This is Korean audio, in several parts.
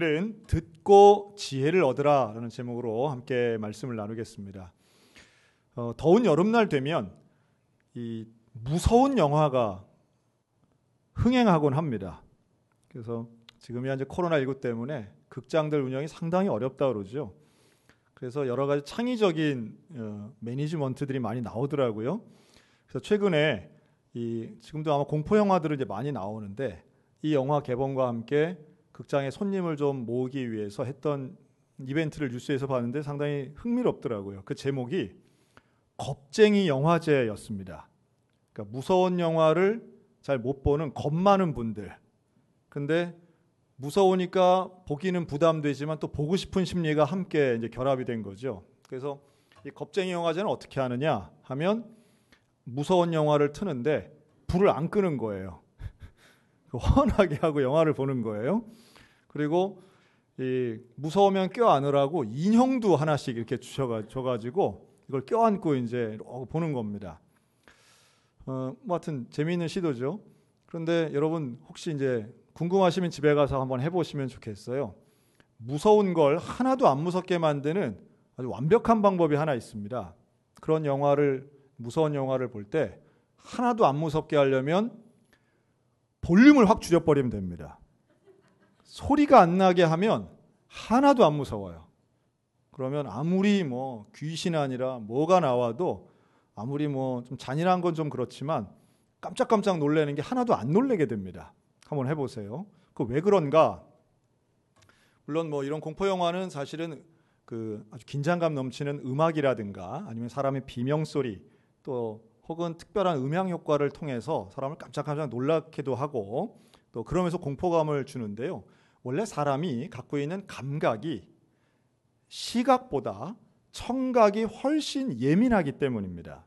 오늘은 듣고 지혜를 얻으라 라는 제목으로 함께 말씀을 나누겠습니다. 더운 여름날 되면 이 무서운 영화가 흥행하곤 합니다. 그래서 지금이 이제 코로나19 때문에 극장들 운영이 상당히 어렵다 그러죠. 그래서 여러 가지 창의적인 매니지먼트들이 많이 나오더라고요. 그래서 최근에 지금도 아마 공포 영화들은 이제 많이 나오는데 이 영화 개봉과 함께 극장에 손님을 좀 모으기 위해서 했던 이벤트를 뉴스에서 봤는데 상당히 흥미롭더라고요. 그 제목이 겁쟁이 영화제였습니다. 그러니까 무서운 영화를 잘 못 보는 겁 많은 분들. 근데 무서우니까 보기는 부담되지만 또 보고 싶은 심리가 함께 이제 결합이 된 거죠. 그래서 이 겁쟁이 영화제는 어떻게 하느냐 하면 무서운 영화를 트는데 불을 안 끄는 거예요. 환하게 하고 영화를 보는 거예요. 그리고 무서우면 껴안으라고 인형도 하나씩 이렇게 줘가지고 이걸 껴안고 이제 보는 겁니다. 뭐 하여튼 재미있는 시도죠. 그런데 여러분 혹시 이제 궁금하시면 집에 가서 한번 해보시면 좋겠어요. 무서운 걸 하나도 안 무섭게 만드는 아주 완벽한 방법이 하나 있습니다. 그런 무서운 영화를 볼 때 하나도 안 무섭게 하려면 볼륨을 확 줄여버리면 됩니다. 소리가 안 나게 하면 하나도 안 무서워요. 그러면 아무리 뭐 귀신 아니라 뭐가 나와도 아무리 뭐 좀 잔인한 건 좀 그렇지만 깜짝깜짝 놀라는 게 하나도 안 놀라게 됩니다. 한번 해보세요. 그 왜 그런가? 물론 뭐 이런 공포 영화는 사실은 그 아주 긴장감 넘치는 음악이라든가 아니면 사람의 비명 소리 또 혹은 특별한 음향 효과를 통해서 사람을 깜짝깜짝 놀라게도 하고 또 그러면서 공포감을 주는데요. 원래 사람이 갖고 있는 감각이 시각보다 청각이 훨씬 예민하기 때문입니다.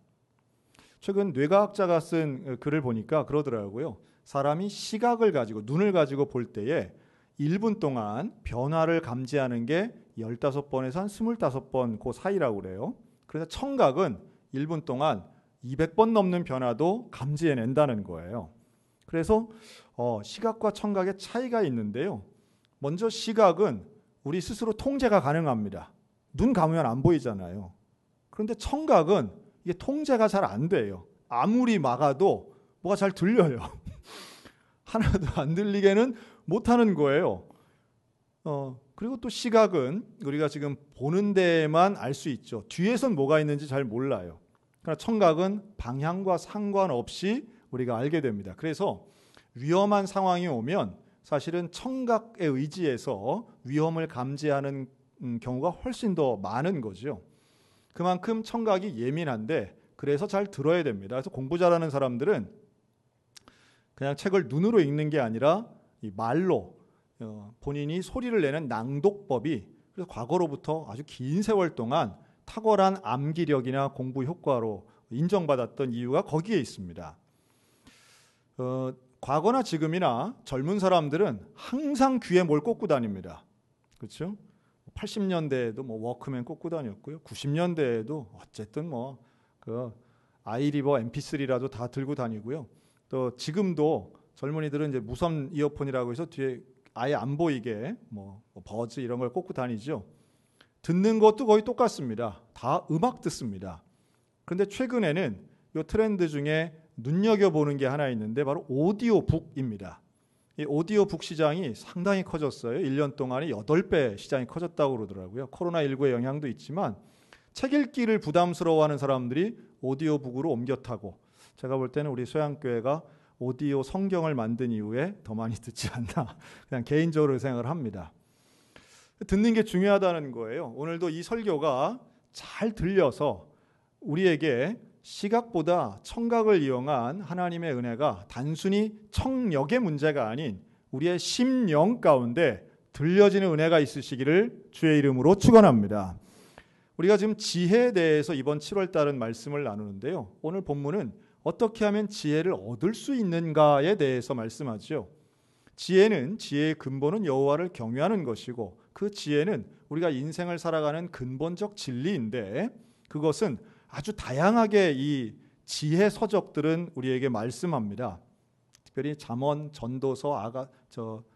최근 뇌과학자가 쓴 글을 보니까 그러더라고요. 사람이 시각을 가지고 눈을 가지고 볼 때에 1분 동안 변화를 감지하는 게 15번에서 한 25번 그 사이라고 그래요. 그래서 청각은 1분 동안 200번 넘는 변화도 감지해낸다는 거예요. 그래서 시각과 청각의 차이가 있는데요. 먼저 시각은 우리 스스로 통제가 가능합니다. 눈 감으면 안 보이잖아요. 그런데 청각은 이게 통제가 잘 안 돼요. 아무리 막아도 뭐가 잘 들려요. 하나도 안 들리게는 못하는 거예요. 그리고 또 시각은 우리가 지금 보는 데만 알 수 있죠. 뒤에선 뭐가 있는지 잘 몰라요. 그러나 청각은 방향과 상관없이 우리가 알게 됩니다. 그래서 위험한 상황이 오면 사실은 청각에 의지해서 위험을 감지하는 경우가 훨씬 더 많은 거죠. 그만큼 청각이 예민한데 그래서 잘 들어야 됩니다. 그래서 공부 잘하는 사람들은 그냥 책을 눈으로 읽는 게 아니라 이 말로 본인이 소리를 내는 낭독법이 그래서 과거로부터 아주 긴 세월 동안 탁월한 암기력이나 공부 효과로 인정받았던 이유가 거기에 있습니다. 과거나 지금이나 젊은 사람들은 항상 귀에 뭘 꽂고 다닙니다. 그렇죠? 80년대에도 뭐 워크맨 꽂고 다녔고요. 90년대에도 어쨌든 뭐 그 아이리버 MP3라도 다 들고 다니고요. 또 지금도 젊은이들은 이제 무선 이어폰이라고 해서 뒤에 아예 안 보이게 뭐 버즈 이런 걸 꽂고 다니죠. 듣는 것도 거의 똑같습니다. 다 음악 듣습니다. 그런데 최근에는 이 트렌드 중에 눈여겨보는 게 하나 있는데 바로 오디오북입니다. 이 오디오북 시장이 상당히 커졌어요. 1년 동안에 8배 시장이 커졌다고 그러더라고요. 코로나19의 영향도 있지만 책 읽기를 부담스러워하는 사람들이 오디오북으로 옮겨 타고 제가 볼 때는 우리 소양교회가 오디오 성경을 만든 이후에 더 많이 듣지 않나 그냥 개인적으로 생각을 합니다. 듣는 게 중요하다는 거예요. 오늘도 이 설교가 잘 들려서 우리에게 시각보다 청각을 이용한 하나님의 은혜가 단순히 청력의 문제가 아닌 우리의 심령 가운데 들려지는 은혜가 있으시기를 주의 이름으로 축원합니다. 우리가 지금 지혜에 대해서 이번 7월 달은 말씀을 나누는데요. 오늘 본문은 어떻게 하면 지혜를 얻을 수 있는가에 대해서 말씀하죠. 지혜의 근본은 여호와를 경외하는 것이고 그 지혜는 우리가 인생을 살아가는 근본적 진리인데 그것은 아주 다양하게 이 지혜 서적들은 우리에게 말씀합니다. 특별히 잠언, 전도서,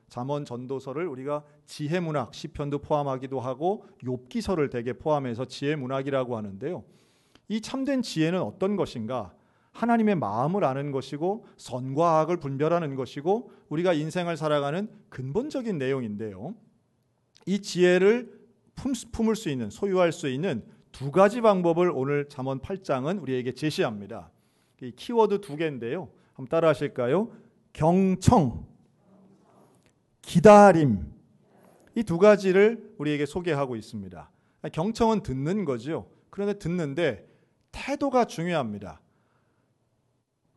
잠언 전도서를 우리가 지혜문학, 시편도 포함하기도 하고 욥기서를 대개 포함해서 지혜문학이라고 하는데요. 이 참된 지혜는 어떤 것인가? 하나님의 마음을 아는 것이고 선과 악을 분별하는 것이고 우리가 인생을 살아가는 근본적인 내용인데요. 이 지혜를 품을 수 있는, 소유할 수 있는 두 가지 방법을 오늘 잠언 8장은 우리에게 제시합니다. 이 키워드 두 개인데요. 한번 따라 하실까요? 경청, 기다림. 이 두 가지를 우리에게 소개하고 있습니다. 경청은 듣는 거죠. 그런데 듣는데 태도가 중요합니다.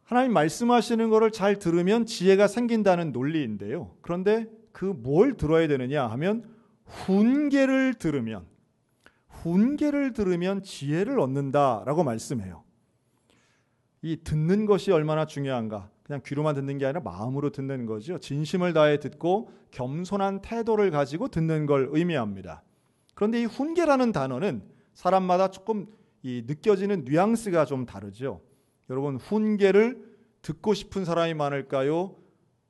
하나님 말씀하시는 것을 잘 들으면 지혜가 생긴다는 논리인데요. 그런데 그 뭘 들어야 되느냐 하면 훈계를 들으면 지혜를 얻는다라고 말씀해요. 이 듣는 것이 얼마나 중요한가? 그냥 귀로만 듣는 게 아니라 마음으로 듣는 거죠. 진심을 다해 듣고 겸손한 태도를 가지고 듣는 걸 의미합니다. 그런데 이 훈계라는 단어는 사람마다 조금 느껴지는 뉘앙스가 좀 다르죠. 여러분, 훈계를 듣고 싶은 사람이 많을까요?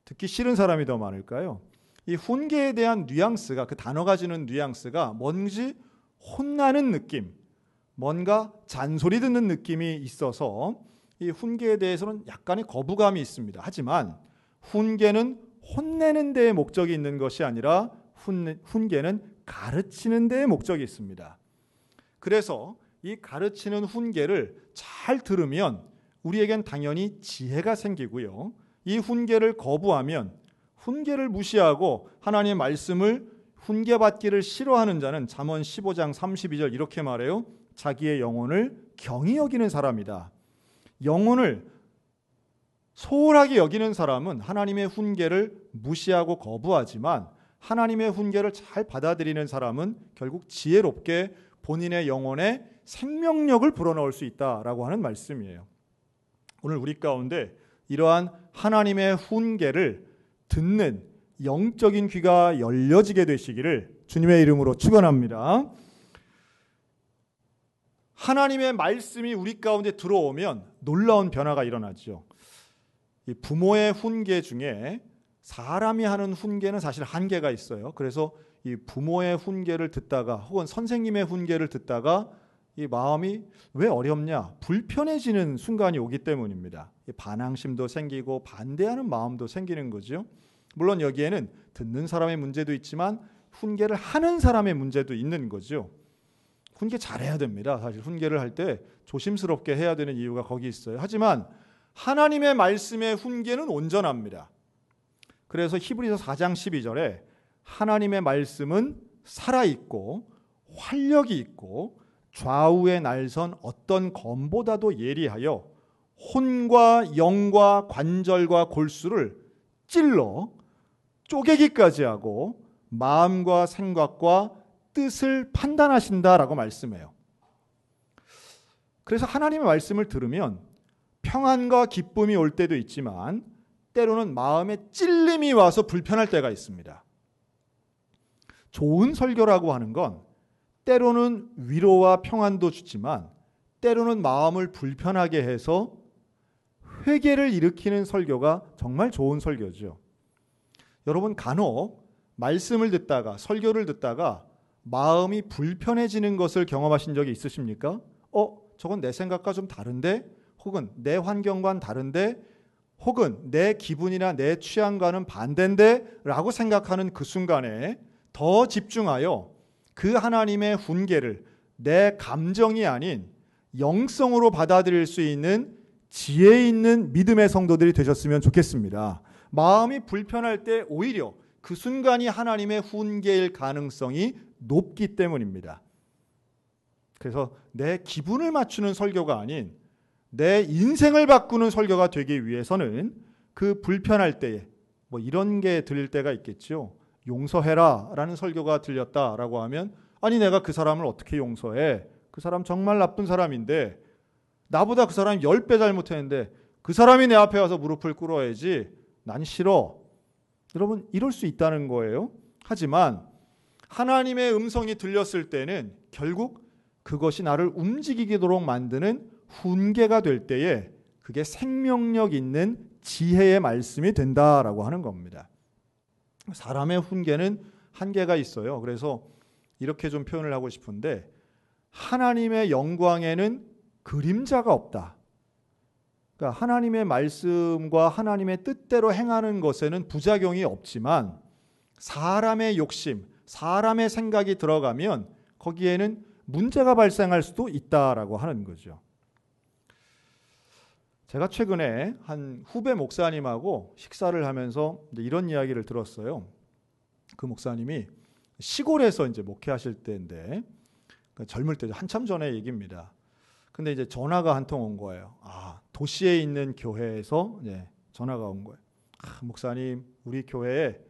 듣기 싫은 사람이 더 많을까요? 이 훈계에 대한 뉘앙스가, 그 단어가 주는 뉘앙스가 뭔지 혼나는 느낌, 뭔가 잔소리 듣는 느낌이 있어서 이 훈계에 대해서는 약간의 거부감이 있습니다. 하지만 훈계는 혼내는 데에 목적이 있는 것이 아니라 훈계는 가르치는 데에 목적이 있습니다. 그래서 이 가르치는 훈계를 잘 들으면 우리에겐 당연히 지혜가 생기고요. 이 훈계를 거부하면, 훈계를 무시하고 하나님의 말씀을 훈계받기를 싫어하는 자는 잠언 15장 32절 이렇게 말해요. 자기의 영혼을 경히 여기는 사람이다. 영혼을 소홀하게 여기는 사람은 하나님의 훈계를 무시하고 거부하지만 하나님의 훈계를 잘 받아들이는 사람은 결국 지혜롭게 본인의 영혼에 생명력을 불어넣을 수 있다라고 하는 말씀이에요. 오늘 우리 가운데 이러한 하나님의 훈계를 듣는 영적인 귀가 열려지게 되시기를 주님의 이름으로 축원합니다. 하나님의 말씀이 우리 가운데 들어오면 놀라운 변화가 일어나죠. 이 부모의 훈계 중에 사람이 하는 훈계는 사실 한계가 있어요. 그래서 이 부모의 훈계를 듣다가 혹은 선생님의 훈계를 듣다가 이 마음이 왜 어렵냐, 불편해지는 순간이 오기 때문입니다. 반항심도 생기고 반대하는 마음도 생기는 거죠. 물론 여기에는 듣는 사람의 문제도 있지만 훈계를 하는 사람의 문제도 있는 거죠. 훈계 잘해야 됩니다. 사실 훈계를 할 때 조심스럽게 해야 되는 이유가 거기 있어요. 하지만 하나님의 말씀의 훈계는 온전합니다. 그래서 히브리서 4장 12절에 하나님의 말씀은 살아있고 활력이 있고 좌우에 날선 어떤 검보다도 예리하여 혼과 영과 관절과 골수를 찔러 쪼개기까지 하고 마음과 생각과 뜻을 판단하신다라고 말씀해요. 그래서 하나님의 말씀을 들으면 평안과 기쁨이 올 때도 있지만 때로는 마음에 찔림이 와서 불편할 때가 있습니다. 좋은 설교라고 하는 건 때로는 위로와 평안도 주지만 때로는 마음을 불편하게 해서 회개를 일으키는 설교가 정말 좋은 설교죠. 여러분, 간혹 말씀을 듣다가 설교를 듣다가 마음이 불편해지는 것을 경험하신 적이 있으십니까? 저건 내 생각과 좀 다른데? 혹은 내 환경과는 다른데? 혹은 내 기분이나 내 취향과는 반대인데? 라고 생각하는 그 순간에 더 집중하여 그 하나님의 훈계를 내 감정이 아닌 영성으로 받아들일 수 있는 지혜 있는 믿음의 성도들이 되셨으면 좋겠습니다. 마음이 불편할 때 오히려 그 순간이 하나님의 훈계일 가능성이 높기 때문입니다. 그래서 내 기분을 맞추는 설교가 아닌 내 인생을 바꾸는 설교가 되기 위해서는 그 불편할 때에 이런 게 들릴 때가 있겠죠. 용서해라 라는 설교가 들렸다라고 하면 아니 내가 그 사람을 어떻게 용서해? 그 사람 정말 나쁜 사람인데 나보다 그 사람이 10배 잘못했는데 그 사람이 내 앞에 와서 무릎을 꿇어야지. 난 싫어. 여러분, 이럴 수 있다는 거예요. 하지만 하나님의 음성이 들렸을 때는 결국 그것이 나를 움직이도록 만드는 훈계가 될 때에 그게 생명력 있는 지혜의 말씀이 된다라고 하는 겁니다. 사람의 훈계는 한계가 있어요. 그래서 이렇게 좀 표현을 하고 싶은데, 하나님의 영광에는 그림자가 없다. 그러니까 하나님의 말씀과 하나님의 뜻대로 행하는 것에는 부작용이 없지만, 사람의 욕심, 사람의 생각이 들어가면 거기에는 문제가 발생할 수도 있다라고 하는 거죠. 제가 최근에 한 후배 목사님하고 식사를 하면서 이런 이야기를 들었어요. 그 목사님이 시골에서 이제 목회하실 때인데, 그러니까 젊을 때 한참 전의 얘기입니다. 근데 이제 전화가 한 통 온 거예요. 도시에 있는 교회에서 전화가 온 거예요. 목사님, 우리 교회에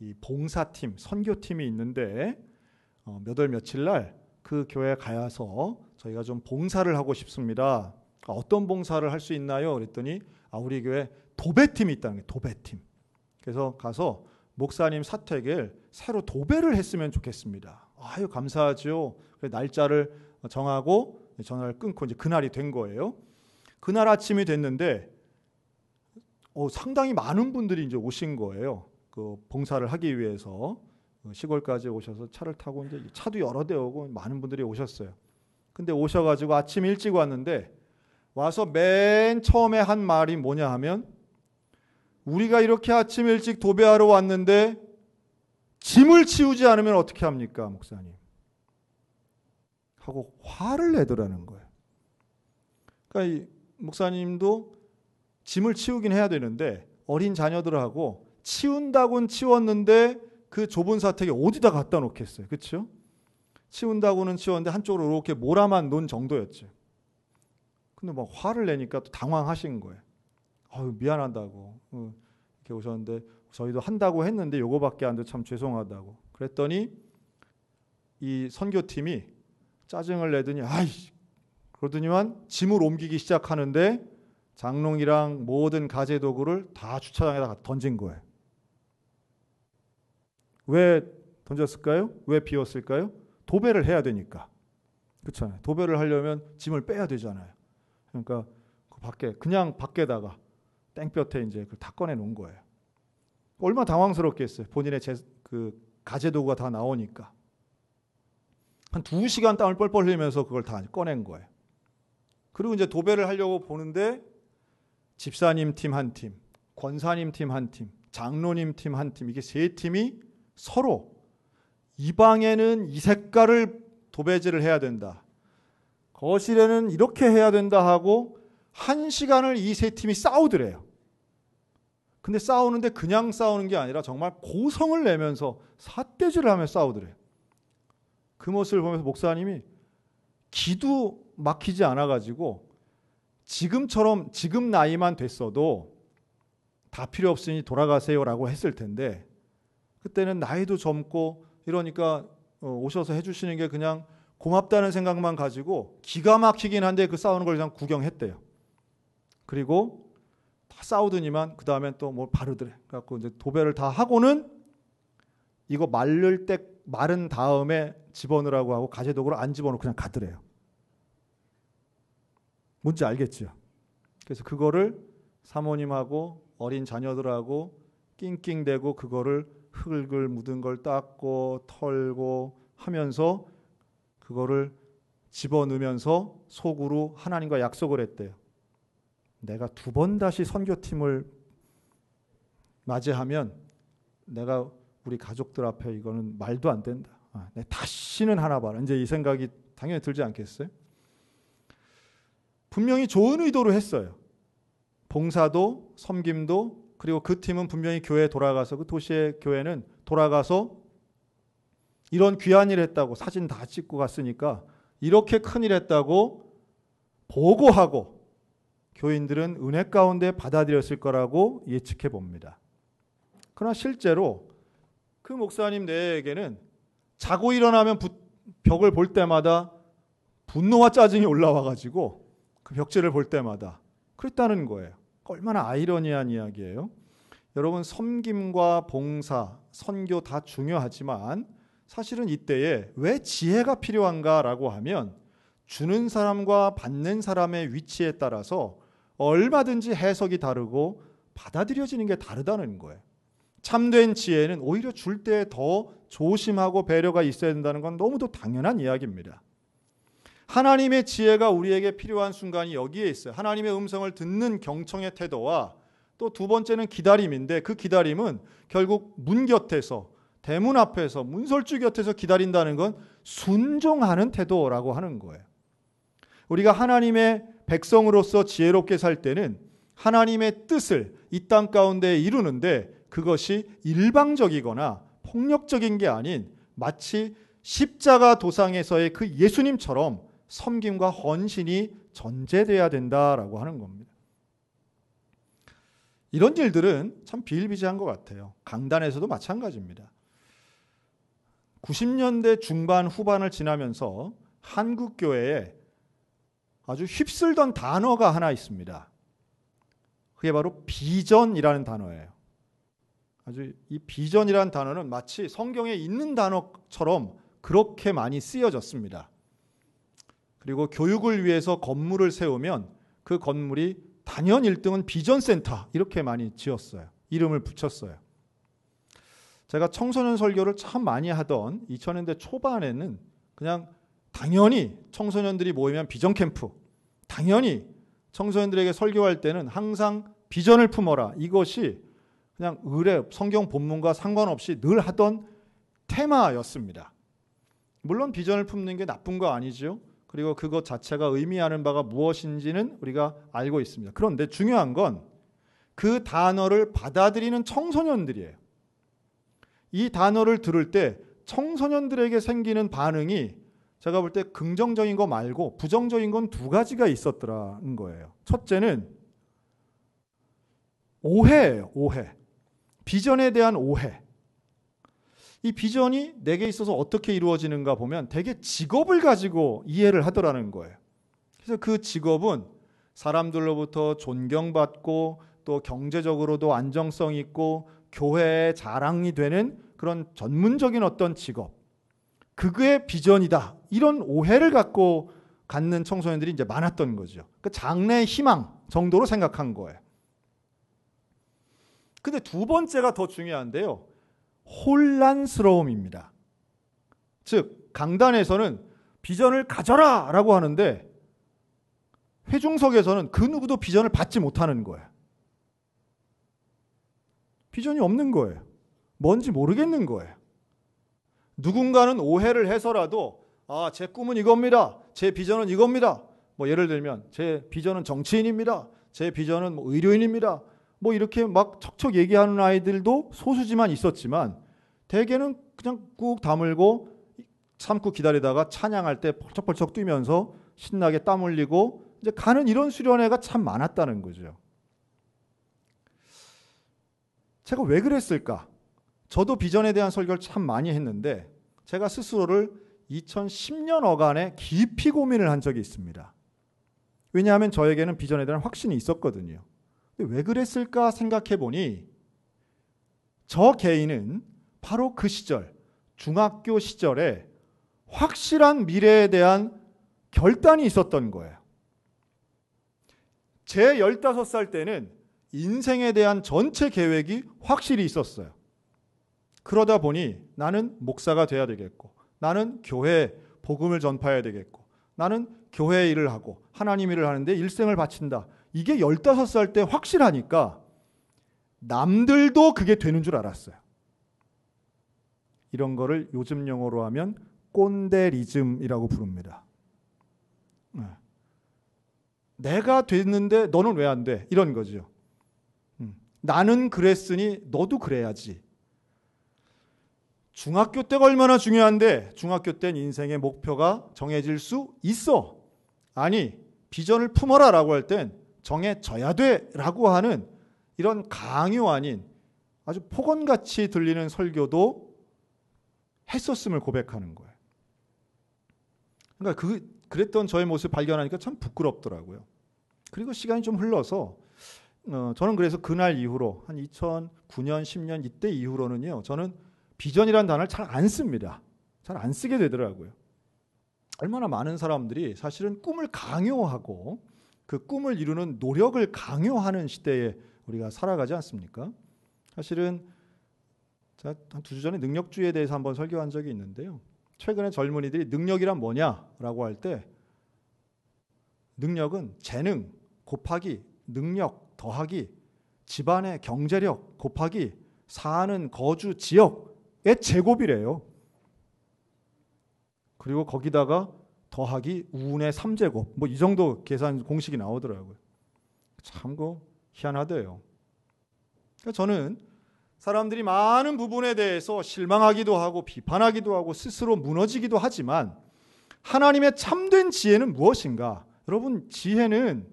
이 봉사팀, 선교팀이 있는데 몇 월 며칠 날 그 교회에 가서 저희가 좀 봉사를 하고 싶습니다. 어떤 봉사를 할 수 있나요? 그랬더니 우리 교회 도배팀이 있다는 거예요. 도배팀. 그래서 가서 목사님 사택을 새로 도배를 했으면 좋겠습니다. 아유, 감사하죠. 날짜를 정하고 전화를 끊고 이제 그날이 된 거예요. 그날 아침이 됐는데 상당히 많은 분들이 이제 오신 거예요. 그 봉사를 하기 위해서 시골까지 오셔서 차를 타고 이제 차도 여러 대 오고 많은 분들이 오셨어요. 근데 오셔가지고 아침 일찍 왔는데 와서 맨 처음에 한 말이 뭐냐 하면, 우리가 이렇게 아침 일찍 도배하러 왔는데 짐을 치우지 않으면 어떻게 합니까, 목사님? 하고 화를 내더라는 거예요. 그러니까 이 목사님도 짐을 치우긴 해야 되는데 어린 자녀들하고 치운다고는 치웠는데 그 좁은 사택에 어디다 갖다 놓겠어요. 그렇죠? 치운다고는 치웠는데 한쪽으로 이렇게 몰아만 놓은 정도였죠. 근데 막 화를 내니까 또 당황하신 거예요. 미안하다고 이렇게 오셨는데 저희도 한다고 했는데 요거밖에 안 돼 참 죄송하다고. 그랬더니 이 선교팀이 짜증을 내더니 그러더니만 짐을 옮기기 시작하는데 장롱이랑 모든 가재 도구를 다 주차장에다 던진 거예요. 왜 던졌을까요? 왜 비웠을까요? 도배를 해야 되니까. 그렇잖아요. 도배를 하려면 짐을 빼야 되잖아요. 그러니까 그 밖에 그냥 밖에다가 땡볕에 이제 다 꺼내 놓은 거예요. 얼마나 당황스럽겠어요. 본인의 그 가재 도구가 다 나오니까. 한 2시간 땀을 뻘뻘 흘리면서 그걸 다 꺼낸 거예요. 그리고 이제 도배를 하려고 보는데 집사님 팀 한 팀, 권사님 팀 한 팀, 장로님 팀 한 팀, 이게 세 팀이 서로 이 방에는 이 색깔을 도배질을 해야 된다, 거실에는 이렇게 해야 된다 하고 1시간을 이 세 팀이 싸우더래요. 근데 싸우는데 그냥 싸우는 게 아니라 정말 고성을 내면서 삿대질을 하며 싸우더래요. 그 모습을 보면서 목사님이 기도 막히지 않아가지고 지금처럼 지금 나이만 됐어도 다 필요 없으니 돌아가세요라고 했을 텐데, 그때는 나이도 젊고 이러니까 오셔서 해주시는 게 그냥 고맙다는 생각만 가지고 기가 막히긴 한데 그 싸우는 걸 그냥 구경했대요. 그리고 다 싸우더니만 그 다음엔 또 뭘 바르더래. 그래갖고 이제 도배를 다 하고는 이거 마른 다음에 집어넣으라고 하고 가재 도구를 안 집어넣고 그냥 가더래요. 뭔지 알겠죠? 그래서 그거를 사모님하고 어린 자녀들하고 낑낑대고 그거를 흙을 묻은 걸 닦고 털고 하면서 그거를 집어넣으면서 속으로 하나님과 약속을 했대요. 내가 2번 다시 선교팀을 맞이하면 내가 우리 가족들 앞에 이거는 말도 안 된다. 내가 다시는 하나 봐라. 이제 이 생각이 당연히 들지 않겠어요? 분명히 좋은 의도로 했어요. 봉사도 섬김도, 그리고 그 팀은 분명히 교회에 돌아가서, 그 도시의 교회는 돌아가서 이런 귀한 일 했다고 사진 다 찍고 갔으니까 이렇게 큰일 했다고 보고하고 교인들은 은혜 가운데 받아들였을 거라고 예측해 봅니다. 그러나 실제로 그 목사님 내에게는 자고 일어나면 벽을 볼 때마다 분노와 짜증이 올라와가지고 그 벽지를 볼 때마다 그랬다는 거예요. 얼마나 아이러니한 이야기예요. 여러분, 섬김과 봉사, 선교 다 중요하지만 사실은 이때에 왜 지혜가 필요한가라고 하면 주는 사람과 받는 사람의 위치에 따라서 얼마든지 해석이 다르고 받아들여지는 게 다르다는 거예요. 참된 지혜는 오히려 줄 때 더 조심하고 배려가 있어야 된다는 건 너무도 당연한 이야기입니다. 하나님의 지혜가 우리에게 필요한 순간이 여기에 있어요. 하나님의 음성을 듣는 경청의 태도와 또 두 번째는 기다림인데, 그 기다림은 결국 문 곁에서, 대문 앞에서, 문설주 곁에서 기다린다는 건 순종하는 태도라고 하는 거예요. 우리가 하나님의 백성으로서 지혜롭게 살 때는 하나님의 뜻을 이 땅 가운데 이루는데, 그것이 일방적이거나 폭력적인 게 아닌 마치 십자가 도상에서의 그 예수님처럼 섬김과 헌신이 전제돼야 된다라고 하는 겁니다. 이런 일들은 참 비일비재한 것 같아요. 강단에서도 마찬가지입니다. 90년대 중반 후반을 지나면서 한국 교회에 아주 휩쓸던 단어가 하나 있습니다. 그게 바로 비전이라는 단어예요. 아주 이 비전이라는 단어는 마치 성경에 있는 단어처럼 그렇게 많이 쓰여졌습니다. 그리고 교육을 위해서 건물을 세우면 그 건물이 단연 1등은 비전센터, 이렇게 많이 지었어요. 이름을 붙였어요. 제가 청소년 설교를 참 많이 하던 2000년대 초반에는 그냥 당연히 청소년들이 모이면 비전 캠프, 당연히 청소년들에게 설교할 때는 항상 비전을 품어라, 이것이 그냥 의례, 성경 본문과 상관없이 늘 하던 테마였습니다. 물론 비전을 품는 게 나쁜 거 아니죠. 그리고 그것 자체가 의미하는 바가 무엇인지는 우리가 알고 있습니다. 그런데 중요한 건 그 단어를 받아들이는 청소년들이에요. 이 단어를 들을 때 청소년들에게 생기는 반응이 제가 볼 때 긍정적인 거 말고 부정적인 건 두 가지가 있었더라는 거예요. 첫째는 오해예요. 오해. 비전에 대한 오해. 이 비전이 내게 있어서 어떻게 이루어지는가 보면 되게 직업을 가지고 이해를 하더라는 거예요. 그래서 그 직업은 사람들로부터 존경받고 또 경제적으로도 안정성 있고 교회의 자랑이 되는 그런 전문적인 어떤 직업, 그게 비전이다, 이런 오해를 갖는 청소년들이 이제 많았던 거죠. 그 장래의 희망 정도로 생각한 거예요. 근데 두 번째가 더 중요한데요, 혼란스러움입니다. 즉 강단에서는 비전을 가져라 라고 하는데 회중석에서는 그 누구도 비전을 받지 못하는 거예요. 비전이 없는 거예요. 뭔지 모르겠는 거예요. 누군가는 오해를 해서라도 제 꿈은 이겁니다, 제 비전은 이겁니다, 뭐 예를 들면 제 비전은 정치인입니다, 제 비전은 뭐 의료인입니다, 뭐 이렇게 막 척척 얘기하는 아이들도 소수지만 있었지만 대개는 그냥 꾹 다물고 참고 기다리다가 찬양할 때 펄쩍펄쩍 뛰면서 신나게 땀 흘리고 이제 가는 이런 수련회가 참 많았다는 거죠. 제가 왜 그랬을까? 저도 비전에 대한 설교를 참 많이 했는데 제가 스스로를 2010년 어간에 깊이 고민을 한 적이 있습니다. 왜냐하면 저에게는 비전에 대한 확신이 있었거든요. 근데 왜 그랬을까 생각해 보니 저 개인은 바로 그 시절, 중학교 시절에 확실한 미래에 대한 결단이 있었던 거예요. 제 15살 때는 인생에 대한 전체 계획이 확실히 있었어요. 그러다 보니 나는 목사가 돼야 되겠고, 나는 교회 복음을 전파해야 되겠고, 나는 교회 일을 하고 하나님 일을 하는데 일생을 바친다. 이게 15살 때 확실하니까 남들도 그게 되는 줄 알았어요. 이런 거를 요즘 용어로 하면 꼰대리즘이라고 부릅니다. 내가 됐는데 너는 왜 안 돼? 이런 거죠. 나는 그랬으니 너도 그래야지. 중학교 때가 얼마나 중요한데 중학교 때는 인생의 목표가 정해질 수 있어. 아니, 비전을 품어라 라고 할 땐 정해져야 돼 라고 하는 이런 강요 아닌 아주 폭언같이 들리는 설교도 했었음을 고백하는 거예요. 그러니까 그랬던 저의 모습을 발견하니까 참 부끄럽더라고요. 그리고 시간이 좀 흘러서 저는 그래서 그날 이후로 한 2009년, 10년 이때 이후로는요, 저는 비전이라는 단어를 잘 안 씁니다. 잘 안 쓰게 되더라고요. 얼마나 많은 사람들이 사실은 꿈을 강요하고 그 꿈을 이루는 노력을 강요하는 시대에 우리가 살아가지 않습니까? 사실은 자, 한 2주 전에 능력주의에 대해서 한번 설교한 적이 있는데요. 최근에 젊은이들이 능력이란 뭐냐라고 할 때 능력은 재능 곱하기 능력 더하기 집안의 경제력 곱하기 사는 거주 지역의 제곱이래요. 그리고 거기다가 더하기 우운의 3제곱 뭐 이 정도 계산 공식이 나오더라고요. 참 희한하대요. 그러니까 저는 사람들이 많은 부분에 대해서 실망하기도 하고 비판하기도 하고 스스로 무너지기도 하지만 하나님의 참된 지혜는 무엇인가? 여러분, 지혜는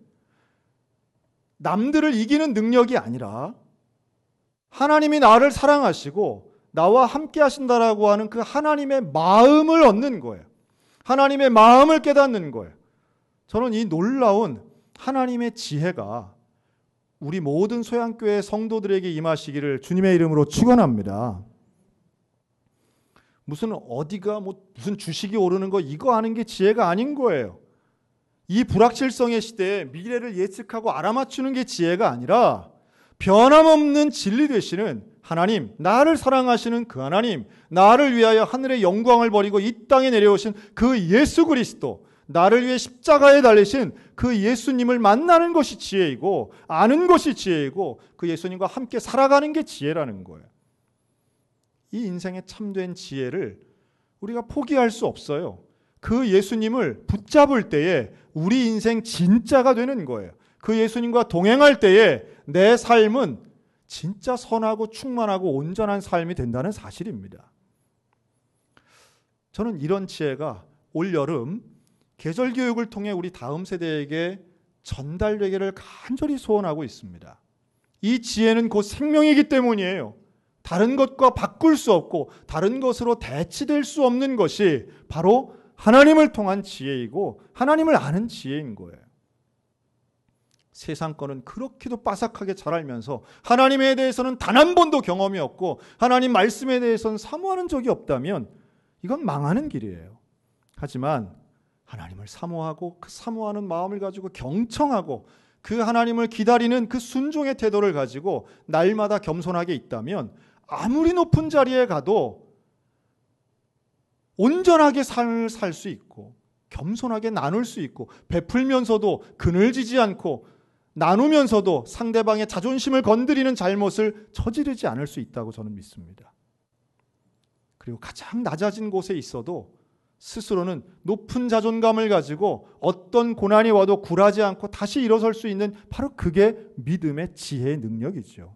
남들을 이기는 능력이 아니라 하나님이 나를 사랑하시고 나와 함께 하신다라고 하는 그 하나님의 마음을 얻는 거예요. 하나님의 마음을 깨닫는 거예요. 저는 이 놀라운 하나님의 지혜가 우리 모든 소양교회 성도들에게 임하시기를 주님의 이름으로 축원합니다. 무슨 어디가 무슨 주식이 오르는 거 이거 하는 게 지혜가 아닌 거예요. 이 불확실성의 시대에 미래를 예측하고 알아맞추는 게 지혜가 아니라 변함없는 진리 되시는 하나님, 나를 사랑하시는 그 하나님, 나를 위하여 하늘의 영광을 버리고 이 땅에 내려오신 그 예수 그리스도, 나를 위해 십자가에 달리신 그 예수님을 만나는 것이 지혜이고 아는 것이 지혜이고 그 예수님과 함께 살아가는 게 지혜라는 거예요. 이 인생의 참된 지혜를 우리가 포기할 수 없어요. 그 예수님을 붙잡을 때에 우리 인생 진짜가 되는 거예요. 그 예수님과 동행할 때에 내 삶은 진짜 선하고 충만하고 온전한 삶이 된다는 사실입니다. 저는 이런 지혜가 올 여름 계절 교육을 통해 우리 다음 세대에게 전달되기를 간절히 소원하고 있습니다. 이 지혜는 곧 생명이기 때문이에요. 다른 것과 바꿀 수 없고 다른 것으로 대치될 수 없는 것이 바로 하나님을 통한 지혜이고 하나님을 아는 지혜인 거예요. 세상 거는 그렇게도 빠삭하게 잘 알면서 하나님에 대해서는 단 한 번도 경험이 없고 하나님 말씀에 대해서는 사모하는 적이 없다면 이건 망하는 길이에요. 하지만 하나님을 사모하고 그 사모하는 마음을 가지고 경청하고 그 하나님을 기다리는 그 순종의 태도를 가지고 날마다 겸손하게 있다면 아무리 높은 자리에 가도 온전하게 삶을 살 수 있고 겸손하게 나눌 수 있고 베풀면서도 그늘지지 않고 나누면서도 상대방의 자존심을 건드리는 잘못을 저지르지 않을 수 있다고 저는 믿습니다. 그리고 가장 낮아진 곳에 있어도 스스로는 높은 자존감을 가지고 어떤 고난이 와도 굴하지 않고 다시 일어설 수 있는 바로 그게 믿음의 지혜의 능력이죠.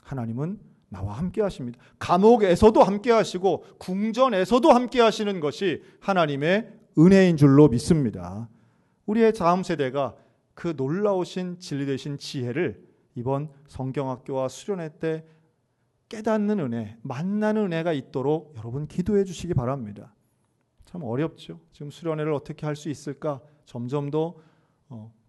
하나님은 나와 함께 하십니다. 감옥에서도 함께 하시고 궁전에서도 함께 하시는 것이 하나님의 은혜인 줄로 믿습니다. 우리의 다음 세대가 그 놀라우신 진리 되신 지혜를 이번 성경학교와 수련회 때 깨닫는 은혜, 만나는 은혜가 있도록 여러분 기도해 주시기 바랍니다. 참 어렵죠. 지금 수련회를 어떻게 할 수 있을까 점점 더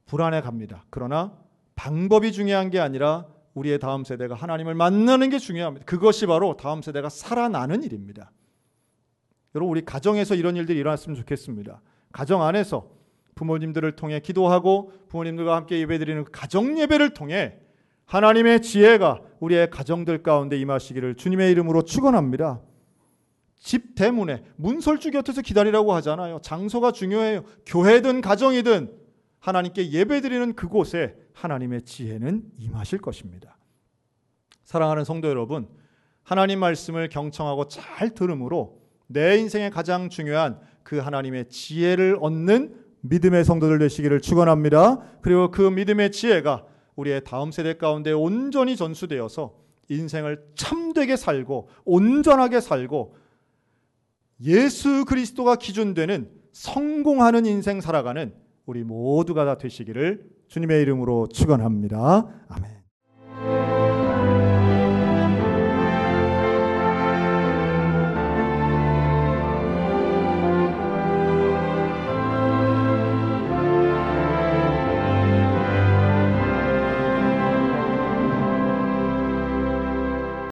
불안해 갑니다. 그러나 방법이 중요한 게 아니라 우리의 다음 세대가 하나님을 만나는 게 중요합니다. 그것이 바로 다음 세대가 살아나는 일입니다. 여러분, 우리 가정에서 이런 일들이 일어났으면 좋겠습니다. 가정 안에서 부모님들을 통해 기도하고 부모님들과 함께 예배드리는 가정 예배를 통해 하나님의 지혜가 우리의 가정들 가운데 임하시기를 주님의 이름으로 축원합니다. 집 대문에 문설주 곁에서 기다리라고 하잖아요. 장소가 중요해요. 교회든 가정이든 하나님께 예배드리는 그곳에 하나님의 지혜는 임하실 것입니다. 사랑하는 성도 여러분, 하나님 말씀을 경청하고 잘 들음으로 내 인생의 가장 중요한 그 하나님의 지혜를 얻는 믿음의 성도들 되시기를 축원합니다. 그리고 그 믿음의 지혜가 우리의 다음 세대 가운데 온전히 전수되어서 인생을 참되게 살고 온전하게 살고 예수 그리스도가 기준되는 성공하는 인생 살아가는 우리 모두가 다 되시기를 주님의 이름으로 축원합니다. 아멘.